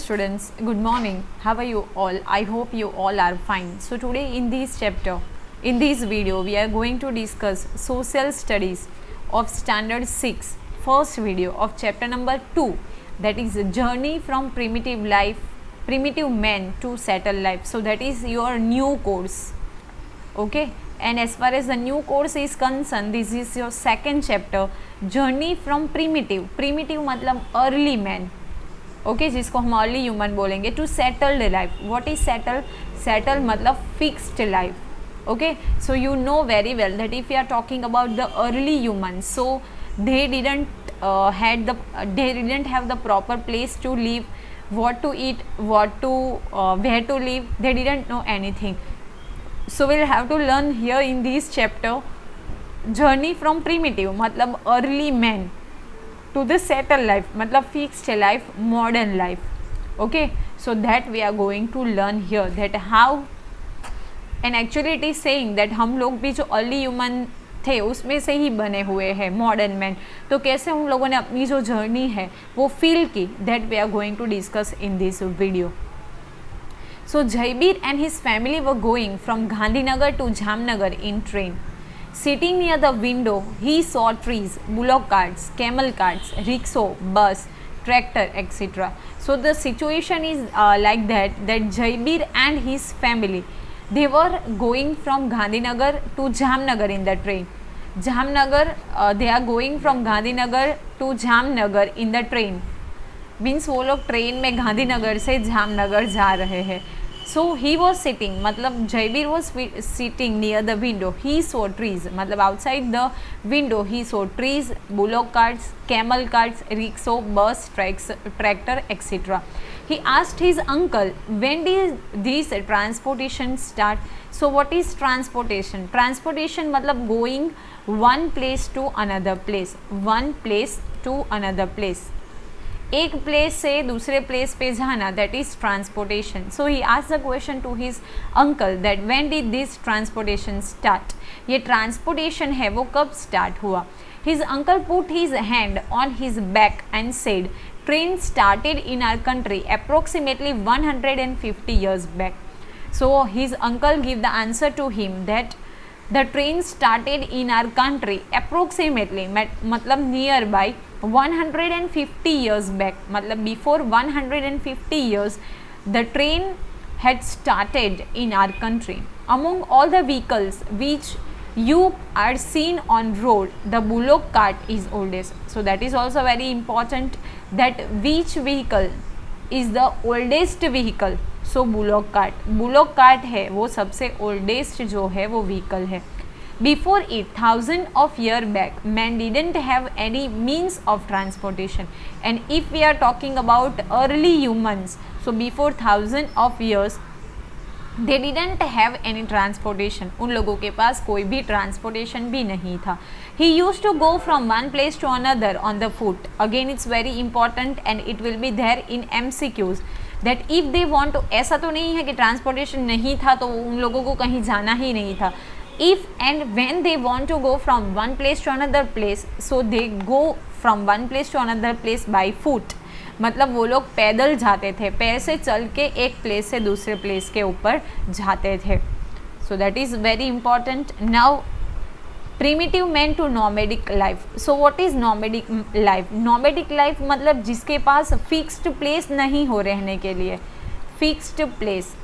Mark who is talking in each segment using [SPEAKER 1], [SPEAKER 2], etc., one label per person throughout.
[SPEAKER 1] students, good morning. How are you all? I hope you all are fine. So today in this chapter, in this video, we are going to discuss social studies of standard 6, first video of chapter number 2, that is journey from primitive man to settled life. So that is your new course. Okay, and as far as the new course is concerned, this is your second chapter, journey from primitive मतलब early man. Okay जिसको हम early human बोलेंगे, to settled life. What is settle मतलब fixed life. Okay, so you know very well that if you are talking about the early human, so they didn't have the proper place to live, what to eat, where to live. They didn't know anything. So we'll have to learn here in this chapter journey from primitive मतलब early man to the settled life मतलब fixed life, modern life. Okay, so that we are going to learn here, that how, and actually it is saying that हम लोग भी जो early human थे उसमें से ही बने हुए हैं मॉडर्न मैन. तो कैसे हम लोगों ने अपनी जो जर्नी है वो फील की, that we are going to discuss in this video. So Jaibir and his family were going from Gandhinagar to Jamnagar in train. Sitting near the window, he saw trees, bullock carts, camel carts, rickshaw, bus, tractor, etc. So the situation is like that Jaibir and his family, they were going from Gandhinagar to Jamnagar in the train. Jamnagar, they are going from Gandhinagar to Jamnagar in the train. Means वो लोग train में गांधीनगर से जामनगर जा रहे हैं. सो ही was sitting मतलब Jaibir was sitting near the window. He saw trees मतलब outside the window he saw trees, bullock carts, camel carts, rickshaw, bus, tractor, etcetera. He asked his uncle, when did this transportation start? So what is transportation? Transportation मतलब going one place to another place, one place to another place. एक place से दूसरे place पे जाना, that is transportation. So he asked the question to his uncle that when did this transportation start. ये transportation है वो कब start हुआ. His uncle put his hand on his back and said, train started in our country approximately 150 years back. So his uncle give the answer to him that the train started in our country approximately मतलब near by 150 years back मतलब before 150 years the train had started in our country. Among all the vehicles which you are seen on road, the bullock cart is oldest. So that is also very important, that which vehicle is the oldest vehicle. So bullock cart है वो सबसे oldest जो है वो vehicle है. Before it 1000 of years back man didn't have any means of transportation. And if we are talking about early humans, so before 1000 of years they didn't have any transportation. उन लोगों के पास कोई भी transportation भी नहीं था. He use to go from one place to another on the foot. Again it's very important and it will be there in MCQs that if they want to. ऐसा तो नहीं है कि ट्रांसपोर्टेशन नहीं था तो उन लोगों को कहीं जाना ही नहीं था. If and when they want to go from one place to another place, so they go from one place to another place by foot. मतलब वो लोग पैदल जाते थे, पैर से चल के एक प्लेस से दूसरे प्लेस के ऊपर जाते थे. So that is very important. Now primitive man to nomadic life. So what is nomadic life. Nomadic life मतलब जिसके पास फिक्स्ड प्लेस नहीं हो रहने के लिए. Fixed place,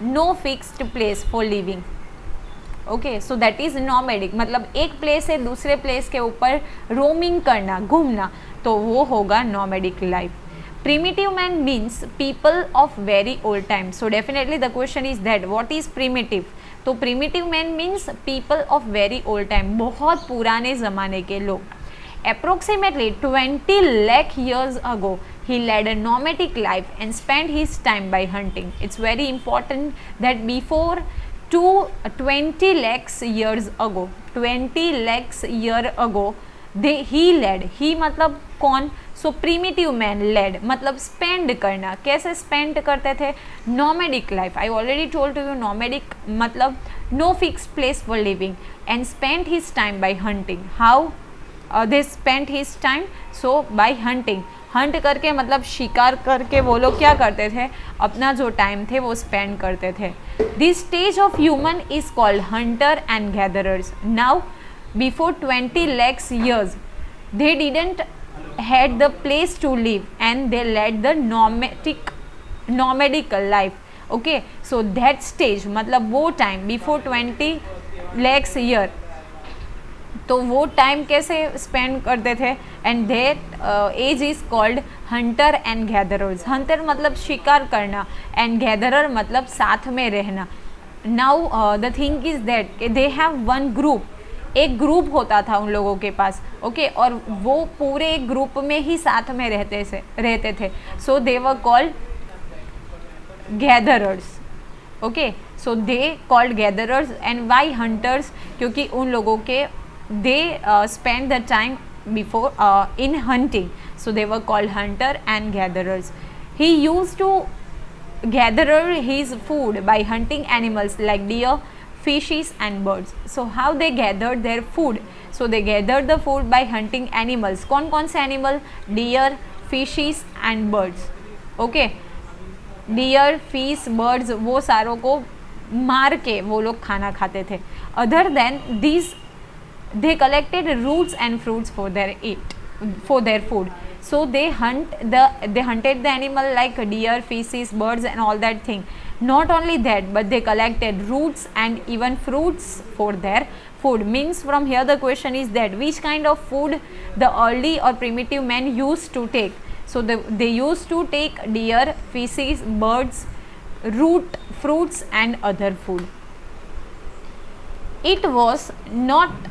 [SPEAKER 1] no fixed place for living. Okay, so that is nomadic मतलब एक place से दूसरे प्लेस के ऊपर रोमिंग करना, घूमना, तो वो होगा nomadic life. Primitive man means people of very old time. So definitely the question is that what is primitive. तो primitive man means people of very old time, बहुत पुराने ज़माने के लोग. Approximately 20 lakh years ago he led a nomadic life and spent his time by hunting. It's very important that before 20 lakhs years ago, 20 lakhs year ago he led. he मतलब कौन. So primitive man led मतलब spend करना. कैसे spend करते थे. Nomadic life. I already told to you nomadic मतलब no fix place for living and spend his time by hunting. How they spent his time, so by hunting. Hunt करके मतलब शिकार करके वो लोग क्या करते थे, अपना जो टाइम थे वो स्पेंड करते थे. This stage of human is called hunter and gatherers. Now before 20 lakhs years they didn't had the place to live and they led the nomadical life. Okay, so that stage मतलब वो time before 20 lakhs year, तो वो time कैसे spend करते थे, and that age is called hunter and gatherers. Hunter मतलब शिकार करना एंड गैदरर मतलब साथ में रहना. Now the thing is that they have one group, एक ग्रुप होता था उन लोगों के पास. ओके और वो पूरे एक ग्रुप में ही साथ में रहते थे. So they were called gatherers. Okay so they called gatherers and why hunters, क्योंकि उन लोगों के they spend the time before in hunting, so they were called hunter and gatherers. He used to gather his food by hunting animals like deer, fishes and birds. So how they gathered their food? So they gathered the food by hunting animals. कौन कौन से animal? Deer, fishes and birds. Okay, deer, fish, birds वो सारों को मार के वो लोग खाना खाते थे. Other than these they collected roots and fruits for their food. So they hunted the animal like deer, fishes, birds and all that thing. Not only that, but they collected roots and even fruits for their food. Means from here the question is that which kind of food the early or primitive men used to take. So they used to take deer, fishes, birds, root, fruits and other food. It was not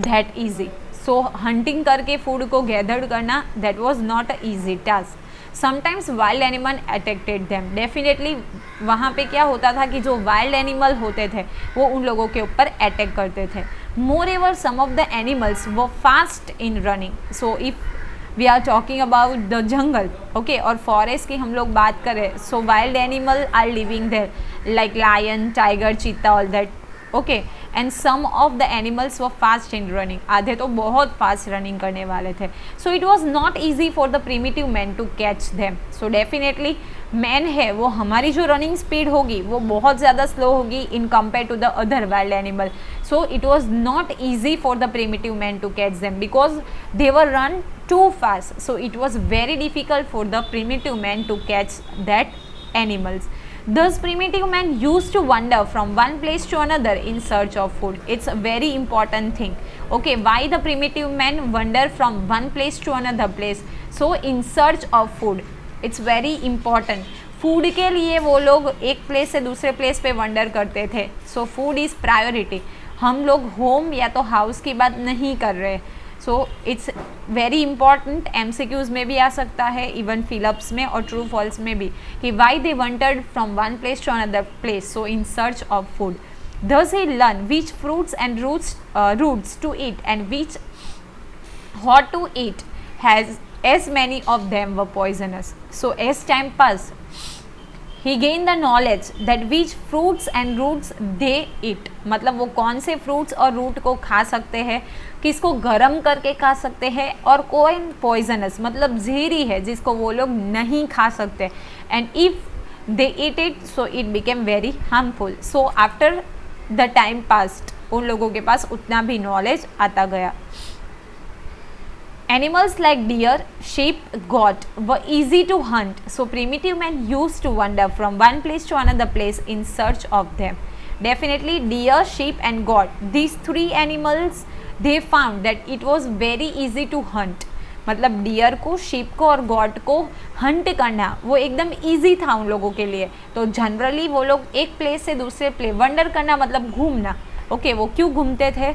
[SPEAKER 1] that easy. So hunting करके food को gather करना that was not a easy task. Sometimes wild animal attacked them. Definitely वहाँ पे क्या होता था कि जो wild animal होते थे वो उन लोगों के ऊपर अटैक करते थे. Moreover, some of the animals were fast in running. So if we are talking about the jungle, okay, और forest की हम लोग बात करें, so wild animal are living there like lion, tiger, cheetah, all that. Okay and some of the animals were fast in running. आधे तो बहुत fast running करने वाले थे. So it was not easy for the primitive man to catch them. So definitely man है वो हमारी जो रनिंग स्पीड होगी वो बहुत ज़्यादा स्लो होगी in compare to the other wild animal. So it was not easy for the primitive man to catch them because they were run too fast. So it was very difficult for the primitive man to catch that animals. Thus primitive man used to wander from one place to another in search of food. It's a very important thing. Okay, why the primitive man wander from one place to another place? So in search of food. It's very important. Food के लिए वो लोग एक place से दूसरे place पे wonder करते थे. So food is priority. हम लोग होम या तो हाउस की बात नहीं कर रहे. So it's very important. MCQs में भी आ सकता है, इवन फिलअप्स में और ट्रू फॉल्स में भी, कि why they wandered from one place to another place. So in search of food. Thus he learned which fruits and roots to eat and which what to eat, as many of them were poisonous. So as time passed, he gained the knowledge that which fruits and roots they eat. मतलब वो कौन से fruits और root को खा सकते हैं, किसको गर्म करके खा सकते हैं, और कौन poisonous मतलब जहरी है जिसको वो लोग नहीं खा सकते. And if they eat it, so it became very harmful. So after the time passed, उन लोगों के पास उतना भी knowledge आता गया. Animals like deer, sheep, goat were easy to hunt. So primitive man used to wander from one place to another place in search of them. Definitely deer, sheep and goat, these three animals, they found that it was very easy to hunt. मतलब dear को, sheep को और got को Hunt करना वो एकदम easy था उन लोगों के लिए. तो जनरली वो लोग एक प्लेस से दूसरे प्लेस वंडर करना मतलब घूमना. ओके, वो क्यों घूमते थे?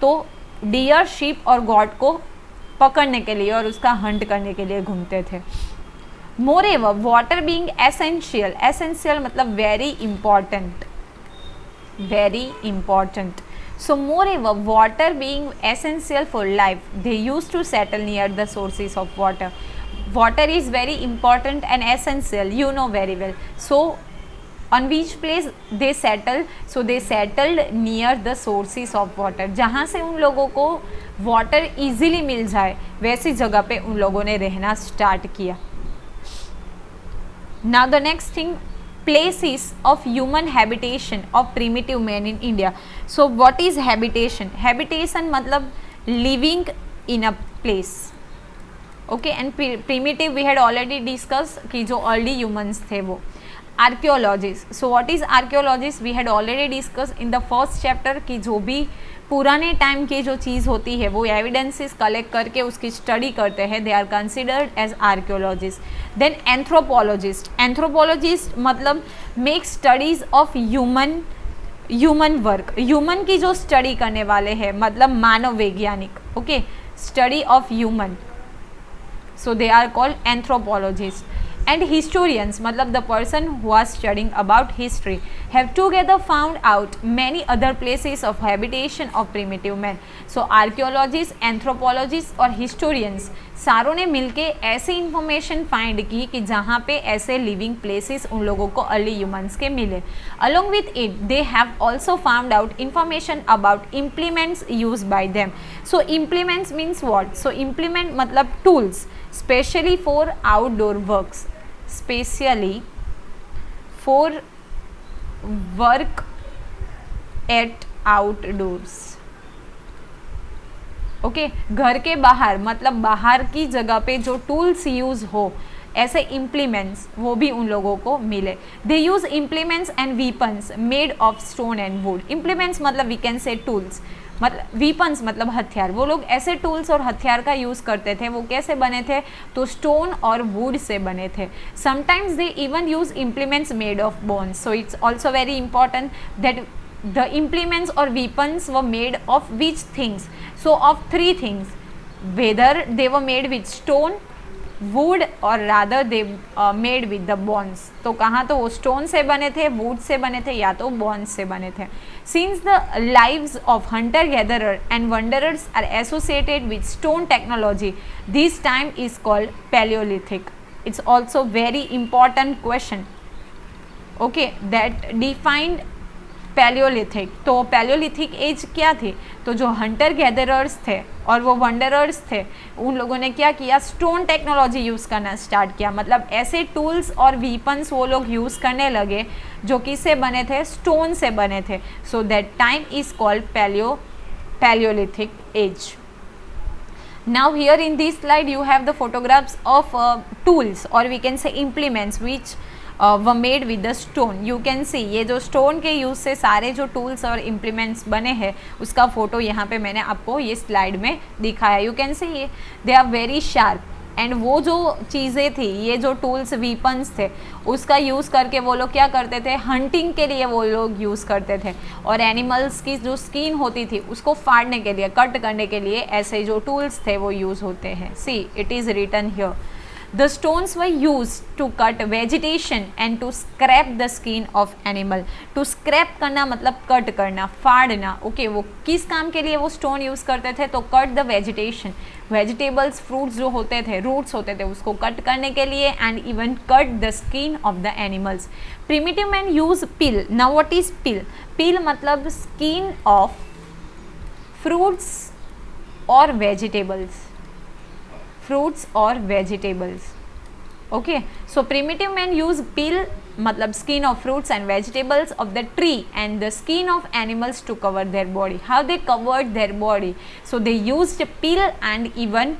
[SPEAKER 1] तो डियर, शीप और गॉट को पकड़ने के लिए और उसका हंट करने के लिए घूमते थे. Moreover water being essential, essential मतलब very important, very important. So moreover, water being essential for life, they used to settle near the sources of water. Water is very important and essential, you know very well. So on which place they settle? So they settled near the sources of water. जहाँ से उन लोगों को water easily मिल जाए वैसी जगह पे उन लोगों ने रहना स्टार्ट किया. Now the next thing, places of human habitation of primitive man in India. So what is habitation? Habitation मतलब living in a place. Okay, and primitive we had already discussed कि जो early humans थे वो. Archaeologists. So what is archaeologists? We had already discussed in the first chapter कि जो भी पुराने time की जो चीज़ होती है वो एविडेंसेस कलेक्ट करके उसकी स्टडी करते हैं, they are considered as archaeologist. Then anthropologist मतलब make studies of human work, human की जो स्टडी करने वाले हैं मतलब मानव वैज्ञानिक. Okay, study of human, so they are called anthropologist. And historians मतलब the person who are studying about history have together found out many other places of habitation of primitive man. So archaeologists, anthropologists और historians सारों ने मिलके ऐसे information find की कि जहाँ पे ऐसे लिविंग प्लेसेस उन लोगों को अर्ली ह्यूमंस के मिले. Along with it they have also found out information about implements use by them. So implements means what? So implement मतलब tools specially for outdoor works, specially for work at outdoors. Okay, घर के बाहर मतलब बाहर की जगह पे जो टूल्स यूज़ हो ऐसे इम्प्लीमेंट्स वो भी उन लोगों को मिले. They use implements and weapons made of stone and wood. Implements मतलब वी कैन से टूल्स, मतलब वीपन्स मतलब हथियार. वो लोग ऐसे टूल्स और हथियार का यूज़ करते थे. वो कैसे बने थे? तो स्टोन और वुड से बने थे. Sometimes they even use implements made of bones. So it's also very important that the implements or weapons were made of which things? So of three things, whether they were made with stone, wood or rather they made with the bones. तो कहाँ तो वो stone से बने थे, wood से बने थे या तो bones से बने थे. Since the lives of hunter gatherer and wanderers are associated with stone technology, this time is called Paleolithic. It's also very important question. Okay, that defined Palaeolithic. तो पैलियोलिथिक एज क्या थी? तो जो हंटर गैदरर्स थे और वो वंडरर्स थे उन लोगों ने क्या किया? स्टोन टेक्नोलॉजी यूज़ करना स्टार्ट किया. मतलब ऐसे टूल्स और वीपन्स वो लोग यूज़ करने लगे जो किससे बने थे? स्टोन से बने थे. So that time is called Palaeolithic age. Now here in this slide you have the photographs of tools or we can say implements which were made with the stone. You can see ये जो stone के use से सारे जो tools और implements बने हैं उसका फ़ोटो यहाँ पे मैंने आपको ये स्लाइड में दिखाया. You can see ये they are very sharp and वो जो चीज़ें थी, ये जो टूल्स वीपन्स थे उसका यूज़ करके वो लोग क्या करते थे? हंटिंग के लिए वो लोग यूज़ करते थे. और एनिमल्स की जो स्किन होती थी उसको फाड़ने के लिए, कट करने के लिए ऐसे जो टूल्स थे वो यूज़ होते हैं. See it is written here. The stones were used to cut vegetation and to scrape the skin of animal. To scrape करना मतलब कट करना, फाड़ना. ओके, वो किस काम के लिए वो स्टोन यूज़ करते थे? तो cut the vegetation, vegetables, fruits जो होते थे, रूट्स होते थे उसको कट करने के लिए and even cut the skin of the animals. Primitive man use peel. Now what is peel? Peel मतलब स्किन ऑफ फ्रूट्स और vegetables, fruits or vegetables. Okay, so primitive men use peel मतलब skin of fruits and vegetables of the tree and the skin of animals to cover their body. How they covered their body? So they used peel and even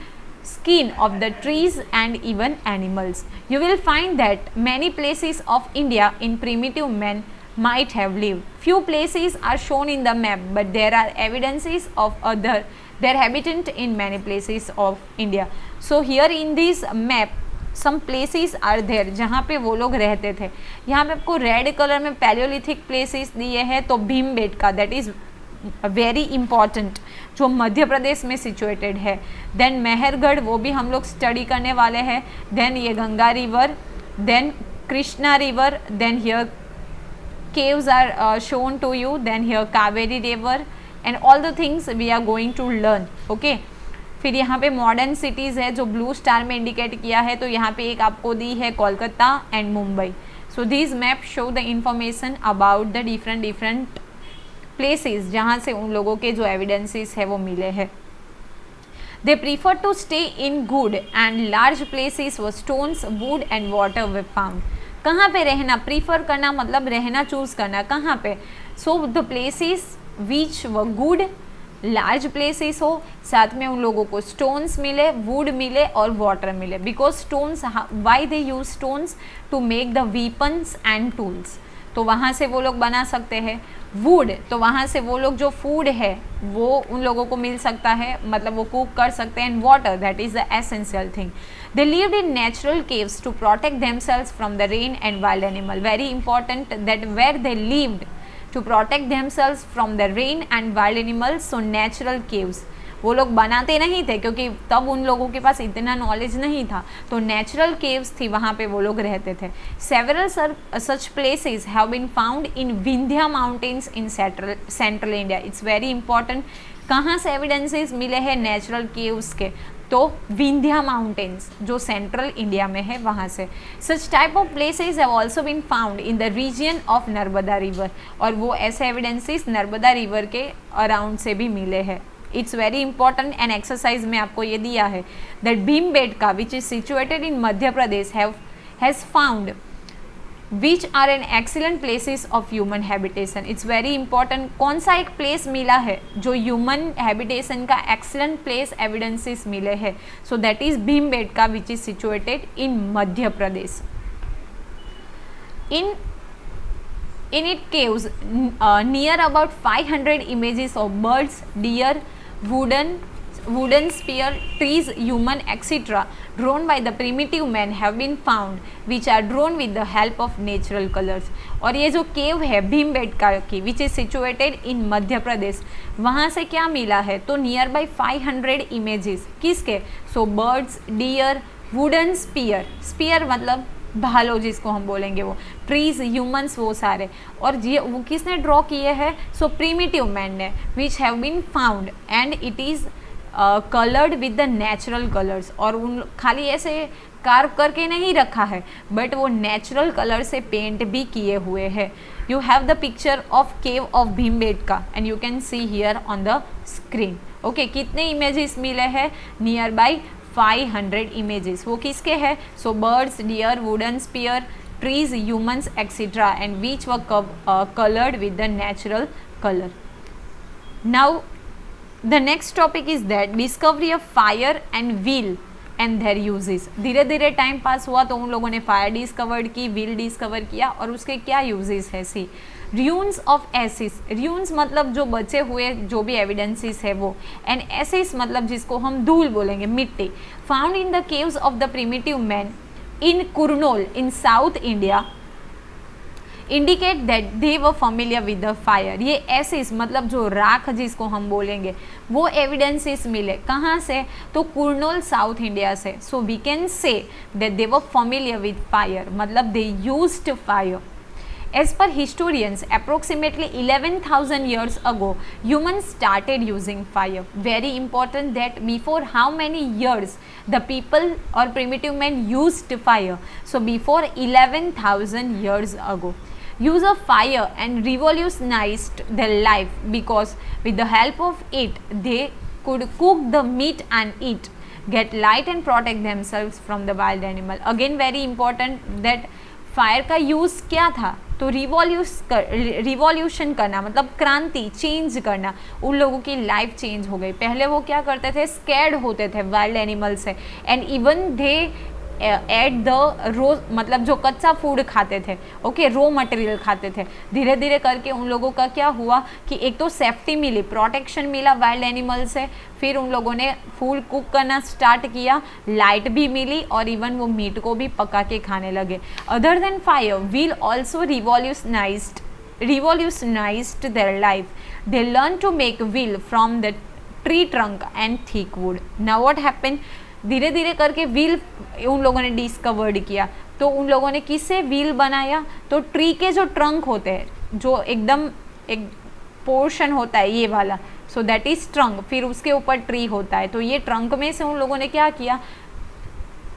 [SPEAKER 1] skin of the trees and even animals. You will find that many places of India in primitive men might have lived. Few places are shown in the map, but there are evidences of other their habitant in many places of India. So here in this map some places are there जहाँ पे वो लोग रहते थे. यहाँ पे आपको red colour में पैलियोलिथिक प्लेसेस दिए हैं. तो Bhimbetka that is very important जो मध्य प्रदेश में सिचुएटेड है. देन मेहरगढ़ वो भी हम लोग स्टडी करने वाले हैं. देन ये Ganga river, then Krishna river, then here caves are shown to you, then here Kaveri river and all the things we are going to learn. Okay, फिर यहाँ पे मॉडर्न सिटीज़ है जो ब्लू स्टार में इंडिकेट किया है. तो यहाँ पे एक आपको दी है Kolkata and Mumbai. So this map show the information about the different places जहाँ से उन लोगों के जो एविडेंसेस है वो मिले हैं. They prefer to stay in good and large places where stones, wood and water were found. कहाँ पे रहना, प्रीफर करना मतलब रहना चूज करना, कहाँ पे? सो द प्लेसेस विच व गुड, लार्ज प्लेसेस हो, साथ में उन लोगों को स्टोन्स मिले, वुड मिले और वाटर मिले. Because stones, why they use stones? To make the weapons and tools. तो वहाँ से वो लोग बना सकते हैं. वुड, तो वहाँ से वो लोग जो फूड है वो उन लोगों को मिल सकता है, मतलब वो कुक कर सकते हैं. And water, that is the essential thing. They lived in natural caves to protect themselves from the rain and wild animal. Very important that where they lived to protect themselves from the rain and wild animals. So natural caves. वो लोग बनाते नहीं थे क्योंकि तब उन लोगों के पास इतना नॉलेज नहीं था, तो नेचुरल केव्स थी, वहाँ पे वो लोग रहते थे. Several such places have been found in Vindhya mountains in central India. It's very important. कहाँ से एविडेंसेस मिले हैं नेचुरल केव्स के? तो विंध्या माउंटेन्स जो सेंट्रल इंडिया में है वहाँ से. Such type of places have also been found in the region of Narmada river. और वो ऐसे एविडेंसेस नर्मदा रिवर के अराउंड से भी मिले हैं. It's very important. And exercise में आपको ये दिया है that Bhimbetka which is situated in Madhya Pradesh has found which are an excellent places of human habitation. It's very important. कौन सा एक प्लेस मिला है जो ह्यूमन हैबिटेशन का एक्सीलेंट प्लेस एविडेंसेस मिले हैं? So that is Bhimbetka which is situated in Madhya Pradesh. In it caves near about 500 images of birds, deer, wooden spear, trees, human, etc. drawn by the primitive man have been found, which are drawn with the help of natural colors. और ये जो केव है भीमबेटका की विच is situated in Madhya प्रदेश, वहाँ से क्या मिला है? तो नियर बाई 500 इमेजेस. किसके? So birds, deer, wooden spear, spear मतलब भालो जिसको हम बोलेंगे वो, ट्रीज, ह्यूमंस, वो सारे. और ये वो किसने ड्रॉ किए हैं? सो प्रीमिटिव मैन ने. Which have been found and it is coloured with the natural colours. और उन खाली ऐसे कार्व करके नहीं रखा है बट वो नेचुरल कलर से पेंट भी किए हुए हैं. You have the picture of cave of Bhimbetka and you can see here on the screen. Okay, कितने इमेजेस मिले हैं? Near by 500 images. वो किसके हैं? So birds, deer, wooden spear, trees, humans etcetera and which were coloured with the natural colour. Now the next topic is that discovery of fire and wheel and their uses. धीरे धीरे time pass हुआ तो उन लोगों ने fire discover की, wheel discover किया और उसके क्या यूजेस है. सी र्यून्स ऑफ एसिस. र्यून्स मतलब जो बचे हुए जो भी एविडेंसेस है वो. एंड एसिस मतलब जिसको हम धूल बोलेंगे, मिट्टी. Found in the caves of the primitive man in Kurnool in south India indicate that they were familiar with the fire. ये एसिस मतलब जो राख जिसको हम बोलेंगे वो एविडेंसेस मिले कहाँ से? तो कुरनोल साउथ इंडिया से. So we can say that they were familiar with fire मतलब they used fire. As per historians, approximately 11,000 years ago, humans started using fire. Very important that before how many years the people or primitive men used fire. So before 11,000 years ago. Use of fire and revolutionized their life because with the help of it, they could cook the meat and eat, get light and protect themselves from the wild animal. Again very important that fire का use क्या था? तो revolution करना मतलब क्रांति, change करना. उन लोगों की लाइफ चेंज हो गई. पहले वो क्या करते थे? स्कैर्ड होते थे वाइल्ड एनिमल से. And even they ate the raw मतलब जो कच्चा फूड खाते थे, ओके, रो मटेरियल खाते थे. धीरे धीरे करके उन लोगों का क्या हुआ कि एक तो सेफ्टी मिली, प्रोटेक्शन मिला वाइल्ड एनिमल से. फिर उन लोगों ने फूड कुक करना स्टार्ट किया, लाइट भी मिली और इवन वो मीट को भी पका के खाने लगे. Other than fire, wheel also revolutionized their life. They learned to make wheel from the tree trunk and thick wood. Now what happened? धीरे धीरे करके व्हील उन लोगों ने डिस्कवर्ड किया. तो उन लोगों ने किससे व्हील बनाया? तो ट्री के जो ट्रंक होते हैं, जो एकदम एक पोर्शन होता है ये वाला, सो दैट इज ट्रंक. फिर उसके ऊपर ट्री होता है. तो ये ट्रंक में से उन लोगों ने क्या किया?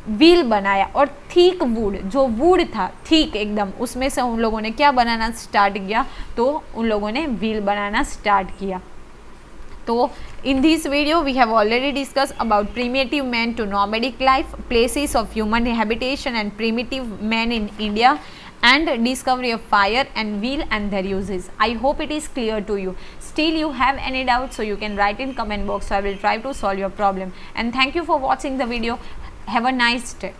[SPEAKER 1] व्हील बनाया. और थिक वुड, जो वुड था थिक एकदम, उसमें से उन लोगों ने क्या बनाना स्टार्ट किया? तो उन लोगों ने व्हील बनाना स्टार्ट किया. So in this video we have already discussed about primitive man to nomadic life, places of human habitation and primitive man in India, and discovery of fire and wheel and their uses. I hope it is clear to you. Still you have any doubts, so you can write in comment box, so I will try to solve your problem. And thank you for watching the video. Have a nice day.